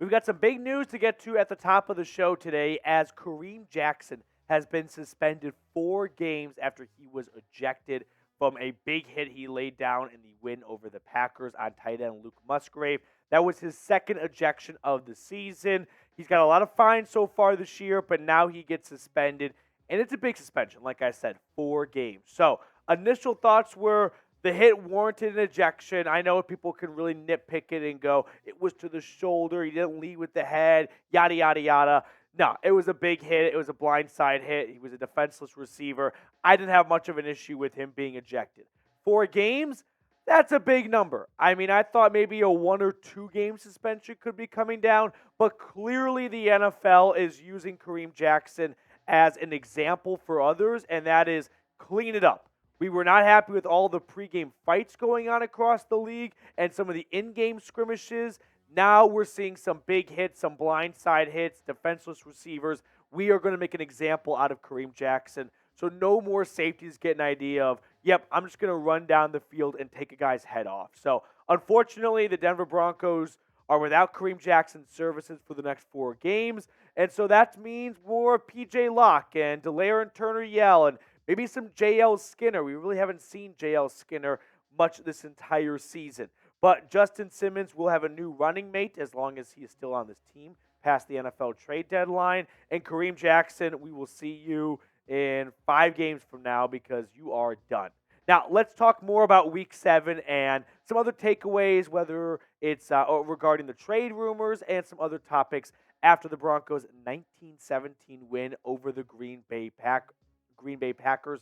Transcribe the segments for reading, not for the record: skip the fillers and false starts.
we've got some big news to get to at the top of the show today as Kareem Jackson has been suspended 4 games after he was ejected from a big hit he laid down in the win over the Packers on tight end Luke Musgrave. That was his second ejection of the season. He's got a lot of fines so far this year, but now he gets suspended, and it's a big suspension, like I said, 4 games. So initial thoughts were the hit warranted an ejection. I know people can really nitpick it and go, it was to the shoulder, he didn't lead with the head, yada, yada, yada. No, it was a big hit. It was a blindside hit. He was a defenseless receiver. I didn't have much of an issue with him being ejected. 4 games, that's a big number. I mean, I thought maybe a 1 or 2 game suspension could be coming down, but clearly the NFL is using Kareem Jackson as an example for others, and that is clean it up. We were not happy with all the pregame fights going on across the league and some of the in-game skirmishes. Now we're seeing some big hits, some blindside hits, defenseless receivers. We are going to make an example out of Kareem Jackson. So no more safeties get an idea of, yep, I'm just going to run down the field and take a guy's head off. So unfortunately, the Denver Broncos are without Kareem Jackson's services for the next 4 games. And so that means more P.J. Locke and Delaire and Turner Yell and maybe some J.L. Skinner. We really haven't seen J.L. Skinner much this entire season. But Justin Simmons will have a new running mate as long as he is still on this team past the NFL trade deadline. And Kareem Jackson, we will see you in 5 games from now because you are done. Now, let's talk more about Week 7 and some other takeaways, whether it's regarding the trade rumors and some other topics after the Broncos' 19-17 win over the Green Bay Packers,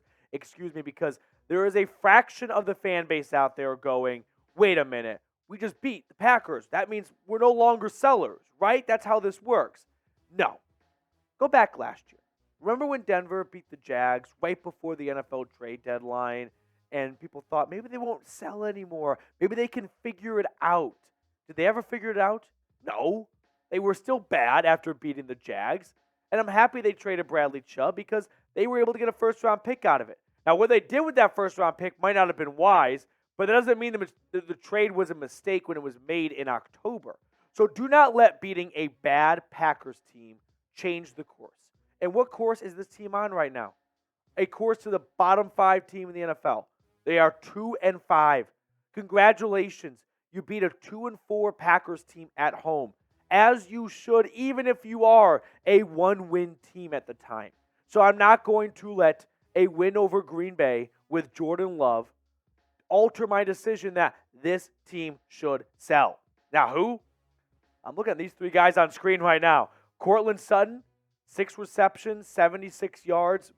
because there is a fraction of the fan base out there going, wait a minute, we just beat the Packers. That means we're no longer sellers, right? That's how this works. No. Go back last year. Remember when Denver beat the Jags right before the NFL trade deadline, and people thought maybe they won't sell anymore. Maybe they can figure it out. Did they ever figure it out? No. They were still bad after beating the Jags, and I'm happy they traded Bradley Chubb because they were able to get a first-round pick out of it. Now, what they did with that first-round pick might not have been wise, but that doesn't mean the trade was a mistake when it was made in October. So do not let beating a bad Packers team change the course. And what course is this team on right now? A course to the bottom 5 team in the NFL. They are 2-5. Congratulations. You beat a 2-4 Packers team at home, as you should, even if you are a 1-win team at the time. So I'm not going to let a win over Green Bay with Jordan Love alter my decision that this team should sell. Now, who? I'm looking at these 3 guys on screen right now. Courtland Sutton, 6 receptions, 76 yards,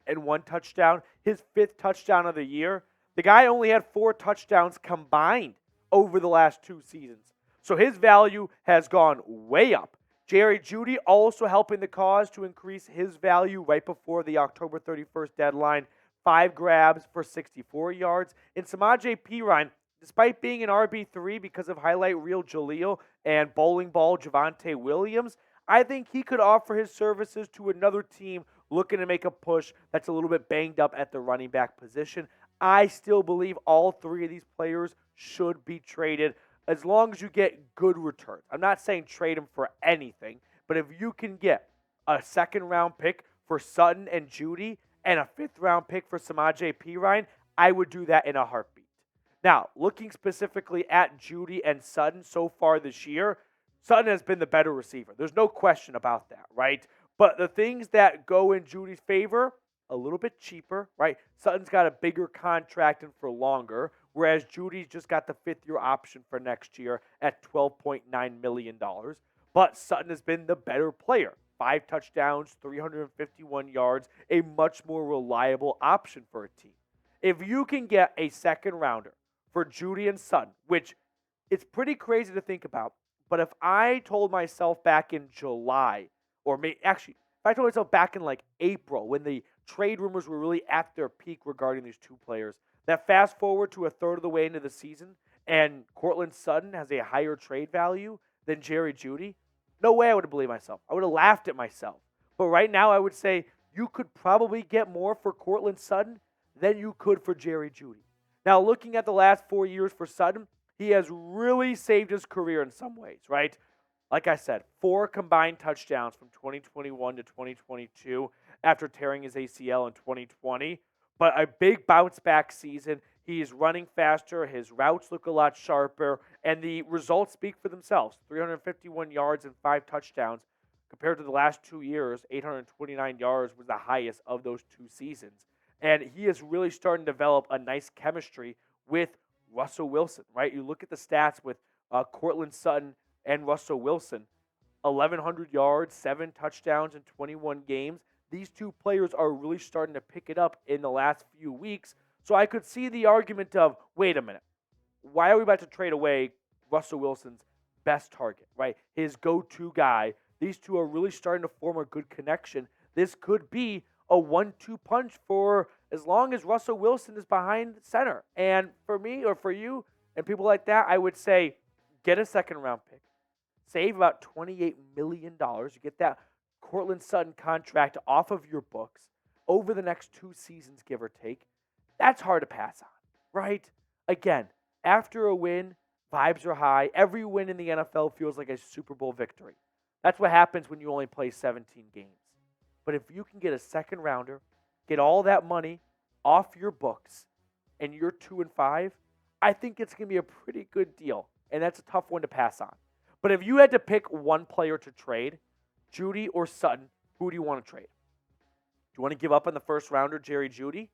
and 1 touchdown. His 5th touchdown of the year. The guy only had 4 touchdowns combined over the last 2 seasons. So his value has gone way up. Jerry Jeudy also helping the cause to increase his value right before the October 31st deadline. 5 grabs for 64 yards. And Samaje Perine, despite being an RB3 because of highlight reel Jaleel and bowling ball Javonte Williams, I think he could offer his services to another team looking to make a push that's a little bit banged up at the running back position. I still believe all 3 of these players should be traded as long as you get good returns. I'm not saying trade them for anything, but if you can get a 2nd-round pick for Sutton and Jeudy and a 5th-round pick for Samaje Perine, I would do that in a heartbeat. Now, looking specifically at Jeudy and Sutton so far this year, Sutton has been the better receiver. There's no question about that, right? But the things that go in Judy's favor, a little bit cheaper, right? Sutton's got a bigger contract and for longer, whereas Jeudy's just got the 5th-year option for next year at $12.9 million. But Sutton has been the better player. 5 touchdowns, 351 yards, a much more reliable option for a team. If you can get a 2nd-rounder for Jeudy and Sutton, which it's pretty crazy to think about, but if I told myself back in July, or if I told myself back in like April, when the trade rumors were really at their peak regarding these 2 players, that fast forward to a third of the way into the season, and Courtland Sutton has a higher trade value than Jerry Jeudy, no way I would have believed myself. I would have laughed at myself. But right now, I would say you could probably get more for Courtland Sutton than you could for Jerry Jeudy. Now, looking at the last 4 years for Sutton, he has really saved his career in some ways, right? Like I said, 4 combined touchdowns from 2021 to 2022 after tearing his ACL in 2020. But a big bounce back season. He's running faster. His routes look a lot sharper. And the results speak for themselves. 351 yards and 5 touchdowns. Compared to the last 2 years, 829 yards was the highest of those 2 seasons. And he is really starting to develop a nice chemistry with Russell Wilson, right? You look at the stats with Courtland Sutton and Russell Wilson, 1,100 yards, 7 touchdowns in 21 games. These 2 players are really starting to pick it up in the last few weeks. So I could see the argument of, wait a minute, why are we about to trade away Russell Wilson's best target, right? His go-to guy. These 2 are really starting to form a good connection. This could be a 1-2 punch for as long as Russell Wilson is behind center. And for me or for you and people like that, I would say get a second-round pick. Save about $28 million. You get that Courtland Sutton contract off of your books over the next 2 seasons, give or take. That's hard to pass on, right? Again, after a win, vibes are high. Every win in the NFL feels like a Super Bowl victory. That's what happens when you only play 17 games. But if you can get a second rounder, get all that money off your books, and you're 2-5, I think it's going to be a pretty good deal. And that's a tough one to pass on. But if you had to pick one player to trade, Jeudy or Sutton, who do you want to trade? Do you want to give up on the first rounder, Jerry Jeudy?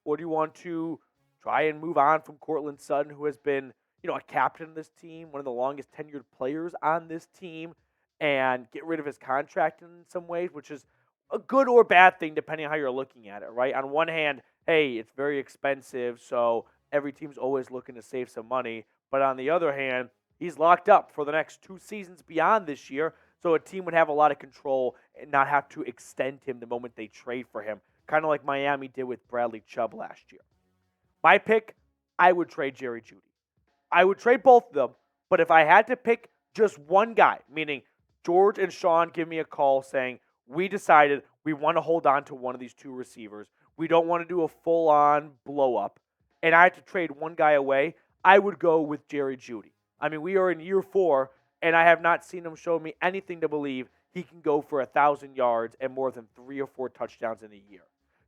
Or do you want to try and move on from Courtland Sutton, who has been, a captain of this team, one of the longest tenured players on this team, and get rid of his contract in some ways, which is a good or bad thing depending on how you're looking at it, right? On one hand, hey, it's very expensive, so every team's always looking to save some money. But on the other hand, he's locked up for the next 2 seasons beyond this year, so a team would have a lot of control and not have to extend him the moment they trade for him, kind of like Miami did with Bradley Chubb last year. My pick, I would trade Jerry Jeudy. I would trade both of them, but if I had to pick just one guy, meaning George and Sean give me a call saying, we decided we want to hold on to one of these 2 receivers. We don't want to do a full-on blow-up, and I had to trade one guy away, I would go with Jerry Jeudy. I mean, we are in year 4, and I have not seen him show me anything to believe he can go for 1,000 yards and more than 3 or 4 touchdowns in a year.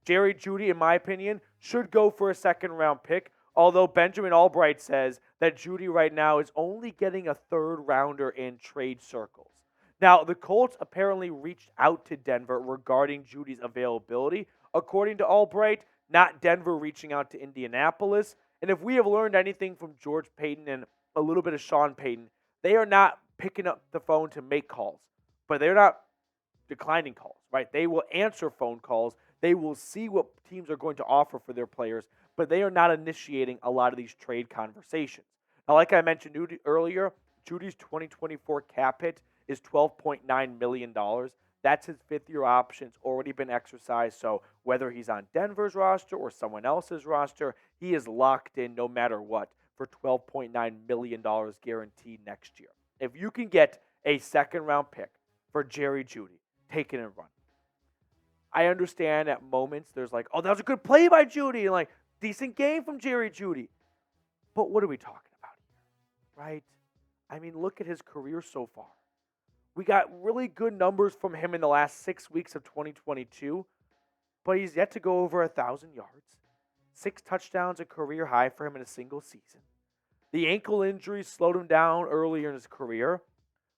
Jerry Jeudy, in my opinion, should go for a second-round pick, although Benjamin Albright says that Jeudy right now is only getting a third-rounder in trade circles. Now, the Colts apparently reached out to Denver regarding Judy's availability, according to Albright, not Denver reaching out to Indianapolis. And if we have learned anything from George Payton and a little bit of Sean Payton, they are not picking up the phone to make calls, but they're not declining calls, right? They will answer phone calls. They will see what teams are going to offer for their players, but they are not initiating a lot of these trade conversations. Now, like I mentioned earlier, Judy's 2024 cap hit is $12.9 million. That's his 5th-year option. It's already been exercised, so whether he's on Denver's roster or someone else's roster, he is locked in no matter what for $12.9 million guaranteed next year. If you can get a second-round pick for Jerry Jeudy, take it and run. I understand at moments there's like, oh, that was a good play by Jeudy, and like, decent game from Jerry Jeudy. But what are we talking about here, right? I mean, look at his career so far. We got really good numbers from him in the last 6 weeks of 2022, but he's yet to go over 1,000 yards. 6 touchdowns, a career high for him in a single season. The ankle injury slowed him down earlier in his career,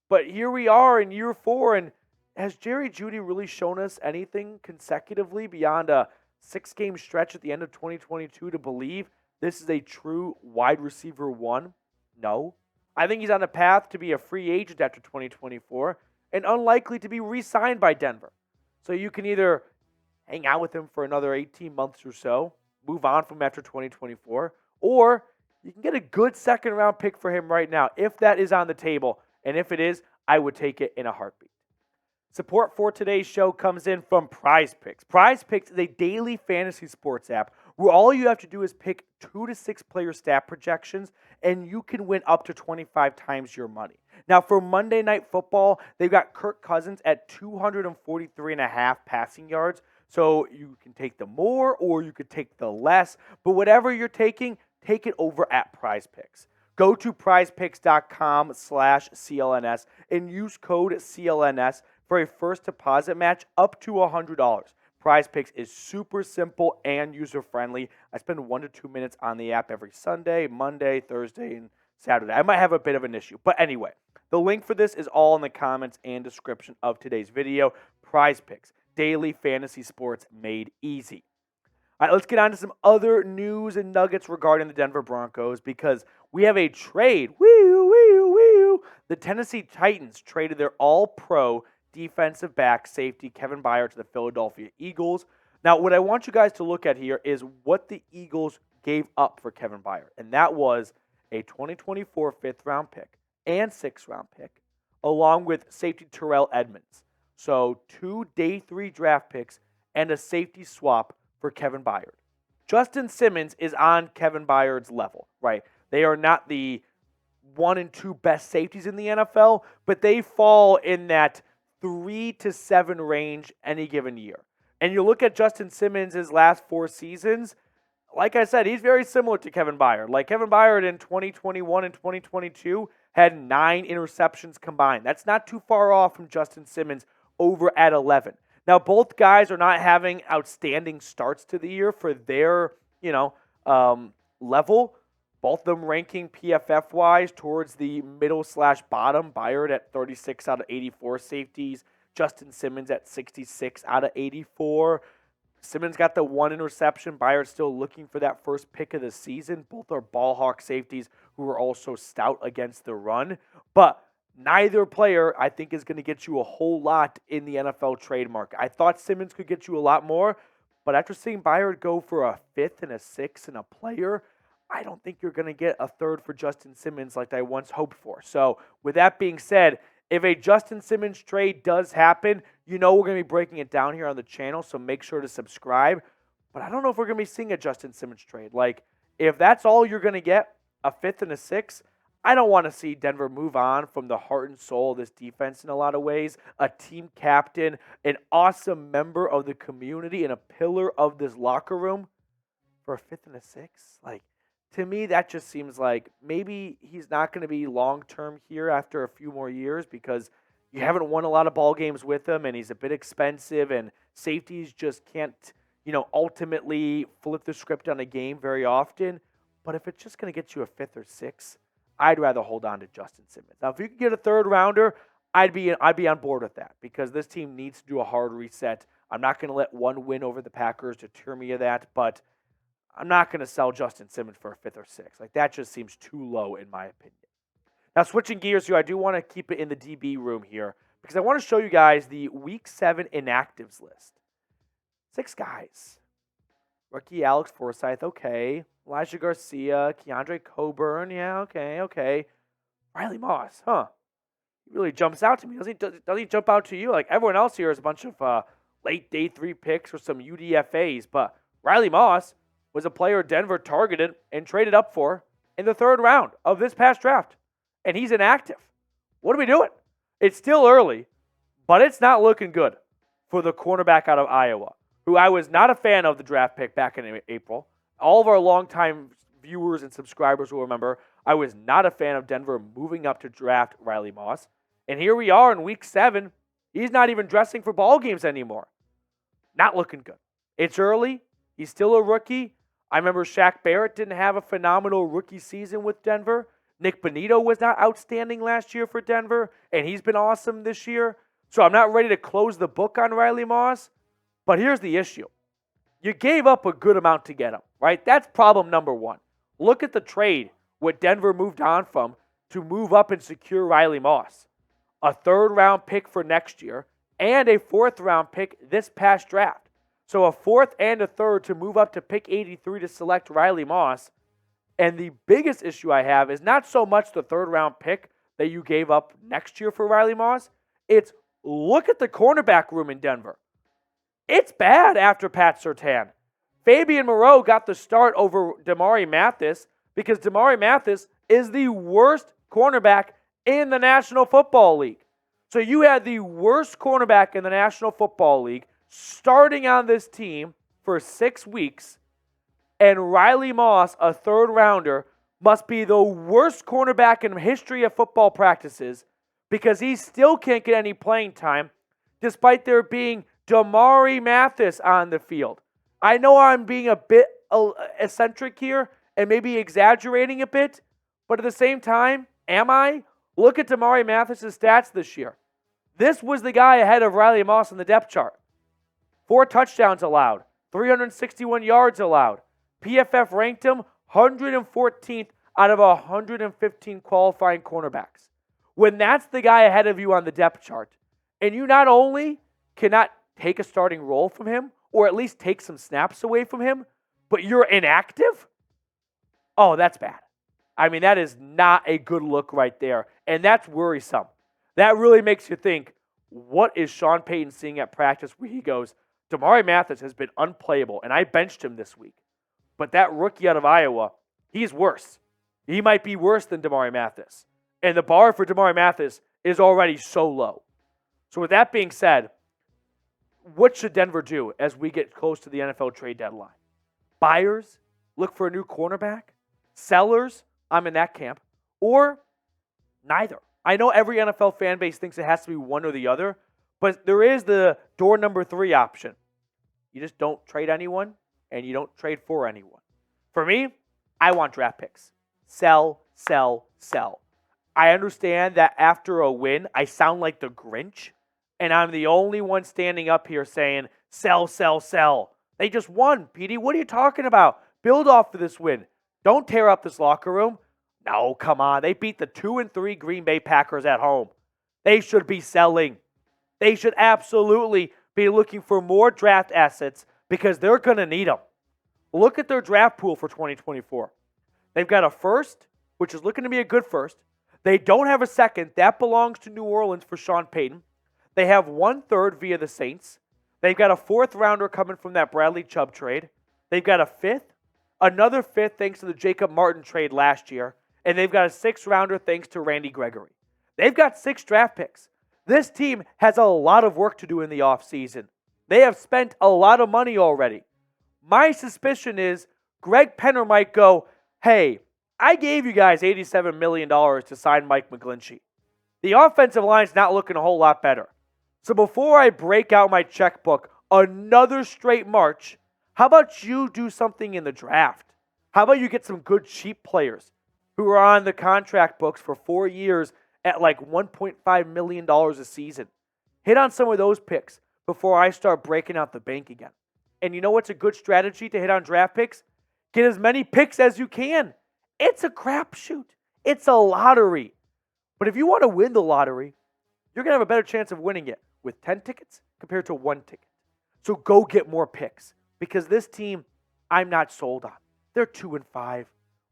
but here we are in year 4, and has Jerry Jeudy really shown us anything consecutively beyond a 6-game stretch at the end of 2022 to believe this is a true wide receiver 1? No. I think he's on a path to be a free agent after 2024 and unlikely to be re-signed by Denver. So you can either hang out with him for another 18 months or so, move on from after 2024, or you can get a good second-round pick for him right now if that is on the table. And if it is, I would take it in a heartbeat. Support for today's show comes in from Prize Picks. Prize Picks is a daily fantasy sports app where all you have to do is pick 2 to 6 player stat projections, and you can win up to 25 times your money. Now, for Monday Night Football, they've got Kirk Cousins at 243.5 passing yards, so you can take the more or you could take the less, but whatever you're taking, take it over at Prize Picks. Go to prizepicks.com/CLNS and use code CLNS for a first deposit match up to $100. Prize Picks is super simple and user-friendly. I spend 1 to 2 minutes on the app every Sunday, Monday, Thursday, and Saturday. I might have a bit of an issue. But anyway, the link for this is all in the comments and description of today's video. Prize Picks, daily fantasy sports made easy. All right, let's get on to some other news and nuggets regarding the Denver Broncos because we have a trade. The Tennessee Titans traded their all-pro defensive back safety Kevin Byard to the Philadelphia Eagles. Now, what I want you guys to look at here is what the Eagles gave up for Kevin Byard, and that was a 2024 fifth-round pick and sixth-round pick, along with safety Terrell Edmonds. So 2 day 3 draft picks and a safety swap for Kevin Byard. Justin Simmons is on Kevin Byard's level, right? They are not the 1 and 2 best safeties in the NFL, but they fall in that 3 to 7 range any given year. And you look at Justin Simmons' last 4 seasons, like I said, he's very similar to Kevin Byard. Like Kevin Byard in 2021 and 2022 had 9 interceptions combined. That's not too far off from Justin Simmons over at 11. Now, both guys are not having outstanding starts to the year for their, level. Both of them ranking PFF-wise towards the middle/bottom. Byard at 36 out of 84 safeties. Justin Simmons at 66 out of 84. Simmons got the 1 interception. Byard's still looking for that first pick of the season. Both are ball hawk safeties who are also stout against the run. But neither player, I think, is going to get you a whole lot in the NFL trade market. I thought Simmons could get you a lot more, but after seeing Byard go for a 5th and a 6th and a player, I don't think you're going to get a 3rd for Justin Simmons like I once hoped for. So with that being said, if a Justin Simmons trade does happen, we're going to be breaking it down here on the channel, so make sure to subscribe. But I don't know if we're going to be seeing a Justin Simmons trade. Like, if that's all you're going to get, a 5th and a 6th, I don't want to see Denver move on from the heart and soul of this defense in a lot of ways. A team captain, an awesome member of the community, and a pillar of this locker room for a 5th and a 6th. Like, to me, that just seems like maybe he's not going to be long-term here after a few more years because you haven't won a lot of ball games with him and he's a bit expensive and safeties just can't, ultimately flip the script on a game very often. But if it's just going to get you a 5th or 6th, I'd rather hold on to Justin Simmons. Now, if you could get a 3rd rounder, I'd be on board with that because this team needs to do a hard reset. I'm not going to let one win over the Packers deter me of that, but I'm not going to sell Justin Simmons for a 5th or 6th. Like, that just seems too low in my opinion. Now, switching gears here, I do want to keep it in the DB room here because I want to show you guys the Week 7 inactives list. 6 guys. Rookie Alex Forsyth, okay. Elijah Garcia, Keandre Coburn, yeah, okay. Riley Moss, huh. He really jumps out to me. Doesn't he jump out to you? Like, everyone else here is a bunch of late day 3 picks or some UDFAs, but Riley Moss was a player Denver targeted and traded up for in the 3rd round of this past draft. And he's inactive. What are we doing? It's still early, but it's not looking good for the cornerback out of Iowa, who I was not a fan of the draft pick back in April. All of our longtime viewers and subscribers will remember I was not a fan of Denver moving up to draft Riley Moss. And here we are in Week 7. He's not even dressing for ball games anymore. Not looking good. It's early. He's still a rookie. I remember Shaq Barrett didn't have a phenomenal rookie season with Denver. Nick Bonito was not outstanding last year for Denver, and he's been awesome this year. So I'm not ready to close the book on Riley Moss. But here's the issue. You gave up a good amount to get him, right? That's problem number 1. Look at the trade, what Denver moved on from to move up and secure Riley Moss. A 3rd round pick for next year and a 4th round pick this past draft. So a 4th and a 3rd to move up to pick 83 to select Riley Moss. And the biggest issue I have is not so much the 3rd round pick that you gave up next year for Riley Moss. It's look at the cornerback room in Denver. It's bad after Pat Surtain. Fabian Moreau got the start over Damarri Mathis because Damarri Mathis is the worst cornerback in the National Football League. So you had the worst cornerback in the National Football League starting on this team for 6 weeks, and Riley Moss, a 3rd rounder, must be the worst cornerback in the history of football practices because he still can't get any playing time despite there being Damarri Mathis on the field. I know I'm being a bit eccentric here and maybe exaggerating a bit, but at the same time, am I? Look at Damarri Mathis' stats this year. This was the guy ahead of Riley Moss on the depth chart. 4 touchdowns allowed, 361 yards allowed. PFF ranked him 114th out of 115 qualifying cornerbacks. When that's the guy ahead of you on the depth chart, and you not only cannot take a starting role from him, or at least take some snaps away from him, but you're inactive? Oh, that's bad. I mean, that is not a good look right there, and that's worrisome. That really makes you think, what is Sean Payton seeing at practice where he goes, Damarri Mathis has been unplayable, and I benched him this week. But that rookie out of Iowa, he's worse. He might be worse than Damarri Mathis. And the bar for Damarri Mathis is already so low. So with that being said, what should Denver do as we get close to the NFL trade deadline? Buyers, look for a new cornerback? Sellers, I'm in that camp. Or neither. I know every NFL fan base thinks it has to be one or the other, but there is the door number 3 option. You just don't trade anyone, and you don't trade for anyone. For me, I want draft picks. Sell, sell, sell. I understand that after a win, I sound like the Grinch, and I'm the only one standing up here saying, sell, sell, sell. They just won, Petey. What are you talking about? Build off of this win. Don't tear up this locker room. No, come on. They beat the 2-3 Green Bay Packers at home. They should be selling. They should absolutely be looking for more draft assets because they're going to need them. Look at their draft pool for 2024. They've got a first, which is looking to be a good first. They don't have a second. That belongs to New Orleans for Sean Payton. They have 1/3 via the Saints. They've got a 4th rounder coming from that Bradley Chubb trade. They've got a 5th, another 5th thanks to the Jacob Martin trade last year, and they've got a 6th rounder thanks to Randy Gregory. They've got 6 draft picks. This team has a lot of work to do in the offseason. They have spent a lot of money already. My suspicion is Greg Penner might go, hey, I gave you guys $87 million to sign Mike McGlinchey. The offensive line's not looking a whole lot better. So before I break out my checkbook another straight March, how about you do something in the draft? How about you get some good cheap players who are on the contract books for 4 years at like $1.5 million a season? Hit on some of those picks before I start breaking out the bank again. And you know what's a good strategy to hit on draft picks? Get as many picks as you can. It's a crapshoot. It's a lottery. But if you want to win the lottery, you're going to have a better chance of winning it with 10 tickets compared to 1 ticket. So go get more picks because this team, I'm not sold on. They're 2-5.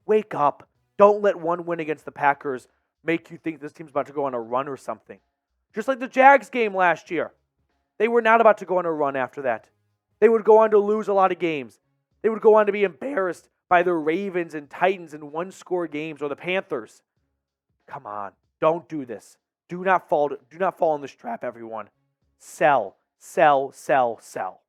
Wake up. Don't let one win against the Packers make you think this team's about to go on a run or something. Just like the Jags game last year. They were not about to go on a run after that. They would go on to lose a lot of games. They would go on to be embarrassed by the Ravens and Titans in 1-score games or the Panthers. Come on. Don't do this. Do not fall in this trap, everyone. Sell, sell, sell, sell.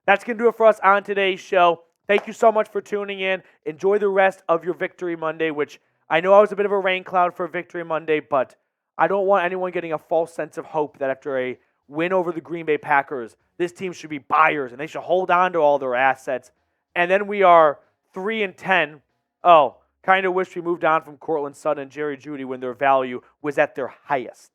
That's going to do it for us on today's show. Thank you so much for tuning in. Enjoy the rest of your Victory Monday, which I know I was a bit of a rain cloud for Victory Monday, but I don't want anyone getting a false sense of hope that after a win over the Green Bay Packers, this team should be buyers and they should hold on to all their assets. And then we are 3-10. Oh, kind of wish we moved on from Courtland Sutton and Jerry Jeudy when their value was at their highest.